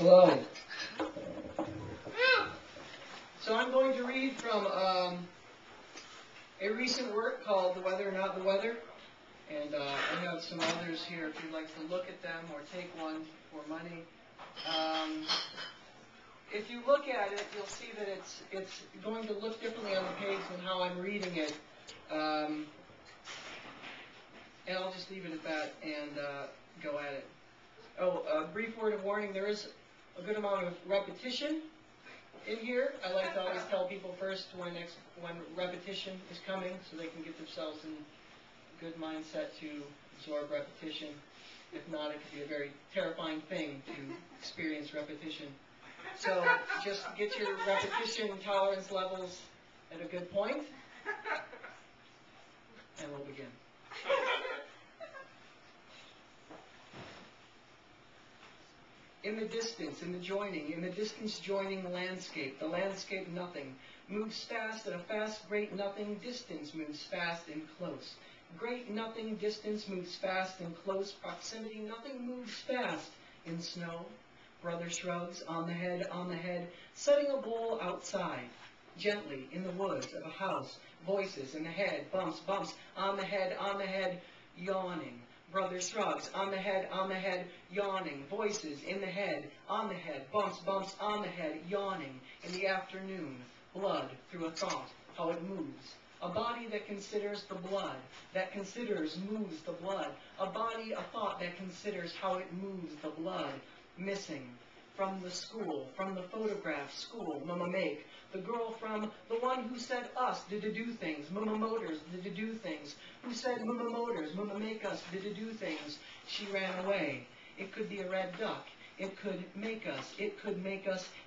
Hello. So I'm going to read from a recent work called The Weather, Not the Weather. And I have some others here if you'd like to look at them or take one for money. If you look at it, you'll see that it's going to look differently on the page than how I'm reading it. And I'll just leave it at that and go at it. Oh, a brief word of warning, there is a good amount of repetition in here. I like to always tell people first when repetition is coming so they can get themselves in a good mindset to absorb repetition. If not, it could be a very terrifying thing to experience repetition. So just get your repetition tolerance levels at a good point, and we'll begin. In the distance, in the distance joining the landscape nothing, moves fast at a fast, great nothing, distance moves fast and close. Great nothing, distance moves fast and close, proximity, nothing moves fast in snow. Brother shrugs, on the head, setting a bowl outside. Gently, in the woods of a house, voices in the head, bumps, on the head, yawning. Brother shrugs, on the head, yawning. Voices in the head, bumps, on the head, yawning. In the afternoon, blood through a thought, how it moves. A body that considers the blood, that considers, moves the blood. A body, a thought that considers how it moves the blood. Missing. From the school, from the photograph, school, mama make. The girl from the one who said us, did to do things, mama motors, did to do things. Who said mama motors, mama make us, did to do things. She ran away. It could be a red duck. It could make us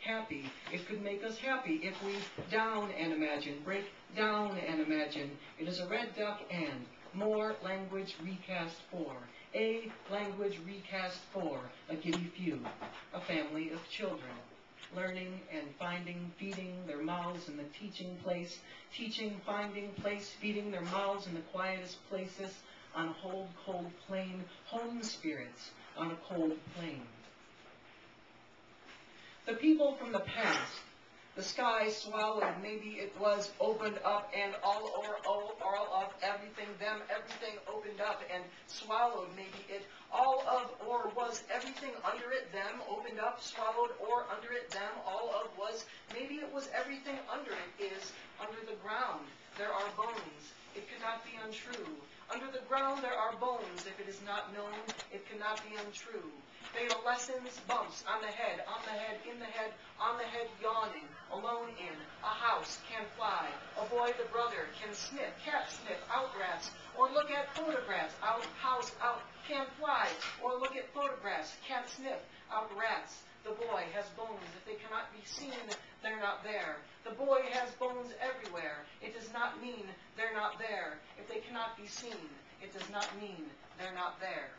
happy. It could make us happy if we down and imagine, break down and imagine. It is a red duck and more language recast for. A language recast for a giddy few, a family of children, learning and finding, feeding their mouths in the teaching place, teaching, finding, place, feeding their mouths in the quietest places, on a cold plain, home spirits on a cold plain. The people from the past, the sky swallowed, maybe it was opened up, and all of everything, them, everything opened up and swallowed, maybe it, all of, or was everything under it, them, opened up, swallowed, or under it, them, all of, was, maybe it was everything under it, is, under the ground, there are bones, it cannot be untrue. Under the ground there are bones, if it is not known, it cannot be untrue. Fatal lessons, bumps, on the head, in the head, on the head, yawning, alone in, a house, can fly, a boy, the brother, can sniff, cat sniff, out rats, or look at photographs, out, house, out, can fly, or look at photographs, can't sniff, out rats. The boy has bones, if they cannot be seen, they're not there. The boy has bones everywhere, it does not mean they're not there. If they cannot be seen, it does not mean they're not there.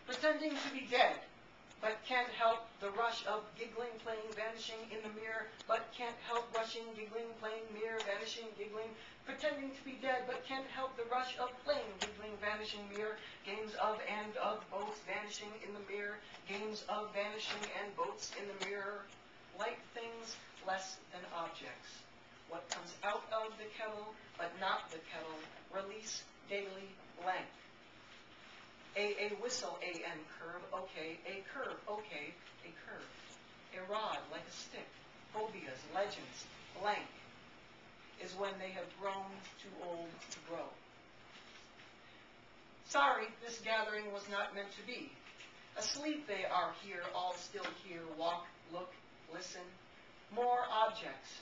Pretending to be dead, but can't help the rush of giggling, playing, vanishing in the mirror, but can't help rushing, giggling, playing, mirror, vanishing, giggling, pretending to be dead, but can't help the rush of playing, giggling, vanishing, mirror, games of and of boats, vanishing in the mirror, games of vanishing and boats in the mirror, light things less than objects. What comes out of the kettle, but not the kettle, release daily blank. A whistle, A-N, curve, okay, a curve, okay, a curve. A rod, like a stick, phobias, legends, blank, is when they have grown too old to grow. Sorry, this gathering was not meant to be. Asleep they are here, all still here, walk, look, listen. More objects.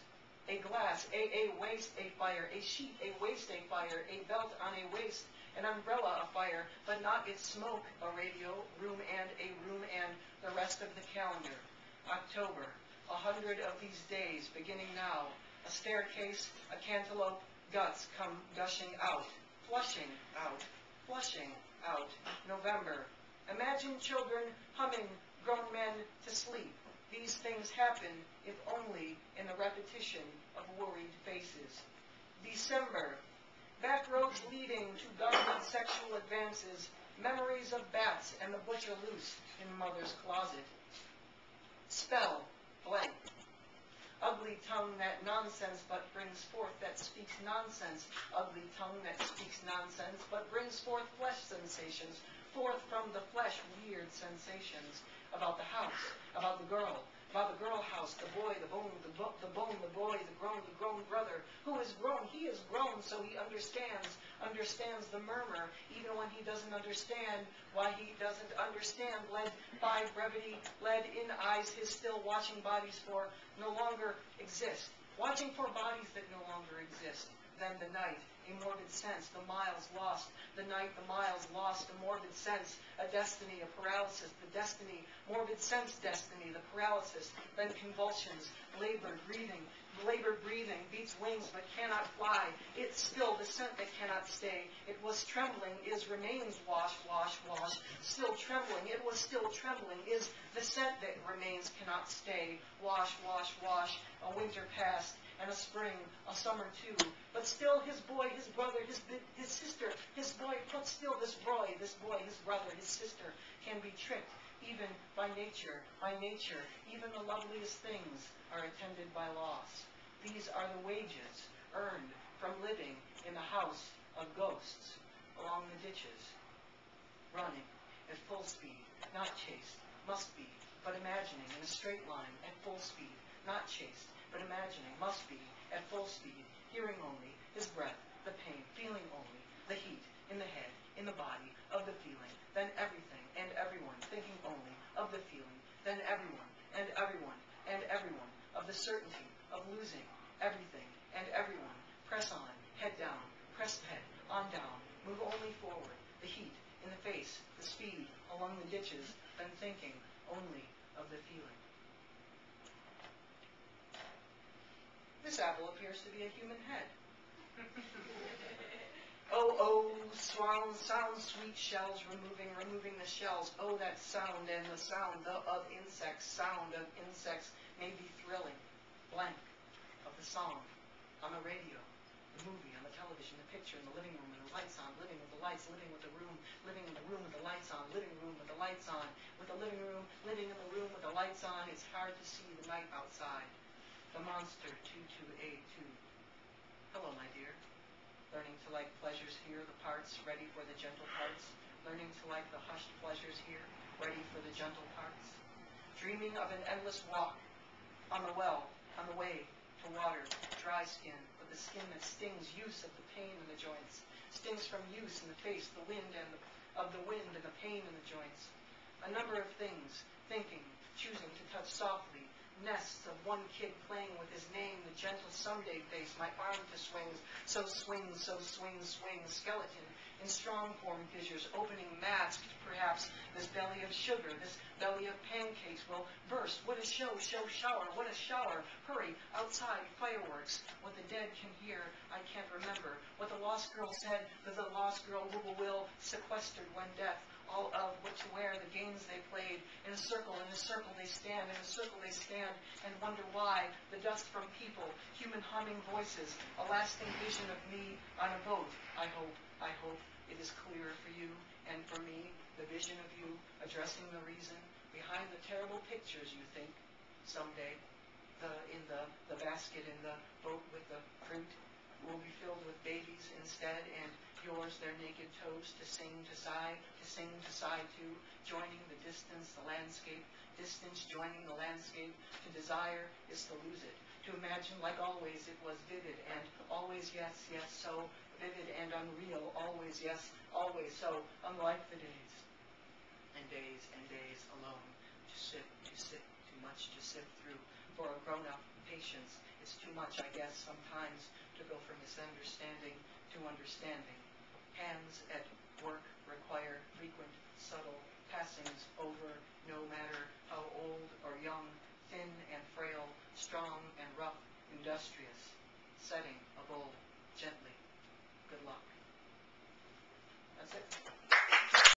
A glass, a waste, a fire, a sheet, a waste, a fire, a belt on a waist, an umbrella afire, but not its smoke, a radio, room and the rest of the calendar. October, 100 of these days, beginning now, a staircase, a cantaloupe, guts come gushing out, flushing out, November. Imagine children humming, grown men to sleep. These things happen, if only in the repetition of worried faces. December, back roads leading to guarded sexual advances, Memories of bats and the butcher loose in mother's closet. Spell, blank. Ugly tongue that nonsense but brings forth that speaks nonsense. Ugly tongue that speaks nonsense but brings forth flesh sensations. Forth from the flesh weird sensations. About the house, about the girl house, the boy, the bone, the bone, the boy, the grown brother, who is grown. He is grown, so he understands the murmur, even when he doesn't understand why he doesn't understand. Led by brevity, led in eyes his still watching bodies for no longer exist. Watching for bodies that no longer exist. Then the night, a morbid sense, the miles lost. The night, the miles lost, a morbid sense, a destiny, a paralysis, the destiny, morbid sense destiny, the paralysis, then convulsions, labored breathing, beats wings but cannot fly. It's still the scent that cannot stay. It was trembling, is remains, wash, still trembling, it was still trembling, is the scent that remains cannot stay. Wash, a winter past, and a spring, a summer too. But still his boy, his brother, his sister, his boy, but still this boy, his brother, his sister can be tricked even by nature. Even the loveliest things are attended by loss. These are the wages earned from living in the house of ghosts along the ditches, running at full speed, not chased, must be, but imagining in a straight line at full speed, not chased, but imagining, must be, at full speed, hearing only his breath, the pain, feeling only the heat in the head, in the body, of the feeling, then everything and everyone thinking only of the feeling, then everyone and everyone of the certainty of losing everything and everyone. Press on, head down, press head on down, move only forward, the heat in the face, the speed along the ditches, then thinking only of the feeling. This apple appears to be a human head. Oh, sound, sweet shells, removing the shells. Oh, that sound, and the sound of insects, may be thrilling. Blank of the song on the radio, the movie, on the television, the picture, in the living room, and the lights on, living with the lights, living with the room, living in the room with the lights on, living room with the lights on, with the living room, living in the room with the lights on. It's hard to see the night outside. The monster 2282. Hello, my dear. Learning to like pleasures here, the parts, ready for the gentle parts. Learning to like the hushed pleasures here, ready for the gentle parts. Dreaming of an endless walk on the well, on the way to water, dry skin, but the skin that stings, use of the pain in the joints. Stings from use in the face, the wind and of the wind and the pain in the joints. A number of things, thinking, choosing to touch softly. Nests of one kid playing with his name, the gentle someday face, my arm to swings, so swings, skeleton in strong form fissures, opening masked, perhaps, this belly of sugar, this belly of pancakes will burst. What a show, shower, what a shower, hurry, outside, fireworks, what the dead can hear, I can't remember, what the lost girl said, that the lost girl will, sequestered when death, all of what to wear, the games they played, in a circle they stand, and wonder why, the dust from people, human humming voices, a lasting vision of me on a boat. I hope it is clearer for you and for me, the vision of you addressing the reason behind the terrible pictures you think someday. In the basket in the boat with the fruit will be filled with babies instead, and yours their naked toes to sing, to sigh to, joining the distance, the landscape, distance joining the landscape. To desire is to lose it. To imagine like always it was vivid, and always yes, so vivid and unreal, always yes, always so, unlike the days alone, to sit, too much to sift through. For a grown-up, patience, it's too much, I guess, sometimes, to go from misunderstanding to understanding. Hands at work require frequent, subtle passings over, no matter how old